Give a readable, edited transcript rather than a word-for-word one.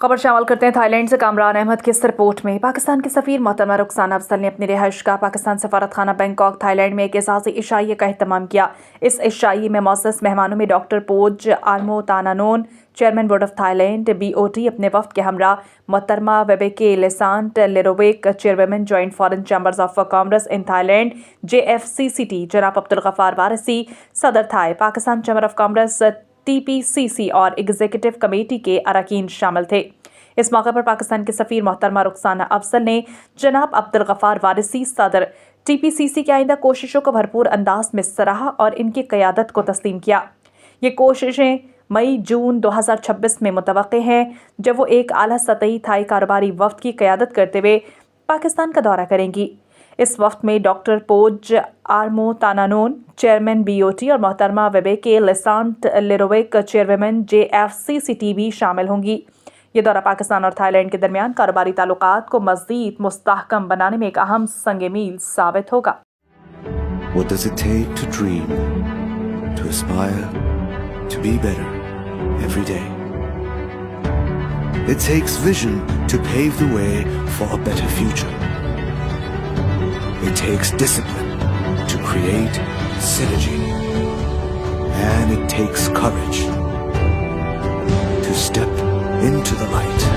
खबर शामिल करते हैं थाईलैंड से। कामरान अहमद की इस रिपोर्ट में पाकिस्तान के सफीर मोहतरमा रुखसाना अफजल ने अपनी रिहाइश का पाकिस्तान सफारत खाना बैंकॉक थाईलैंड में एक एजाज़ी इशाइये का एहतमाम किया। इस इशाइये में मौसस मेहमानों में doctor Poj Aramwattananont, chairman board of Thailand BOT, अपने वफ्द के हमरा मोहतरमा वेबेके लेसांट लेरोवेक, chairman joint foreign chambers of commerce in Thailand JFCCT, जनाब अब्दुल गफ्फार वारिसी, सदर Thai, Pakistan chamber of commerce TPCC और एग्जीक्यूटिव कमेटी के अरकान शामिल थे। इस मौके पर पाकिस्तान के सफीर मोहतरमा रुखसाना अफजल ने जनाब अब्दुल गफ्फार वारिसी, सदर TPCC की आइंदा कोशिशों को भरपूर अंदाज में सराहा और इनकी क़यादत को तस्लीम किया। ये कोशिशें मई-जून 2026 में मुतवक्के हैं, जब वो एक आला सतही थाई कारोबारी वफ्द की क़यादत करते हुए पाकिस्तान का दौरा करेंगी। इस वफ्द में doctor Poj Aramwattananont, chairman BOT, और मोहतरमा वेबेके लेसांट लेरोवेक, चेयरमैन JFCCT भी शामिल होंगी। ये दौरा पाकिस्तान और थाईलैंड के दरमियान कारोबारी ताल्लुकात को मज़ीद मुस्तहकम बनाने में एक अहम संग मील साबित होगा। What does it take to dream, to aspire, to be better every day? It takes vision to pave the way for a better future. It takes discipline to create synergy. And it takes courage to step into the light.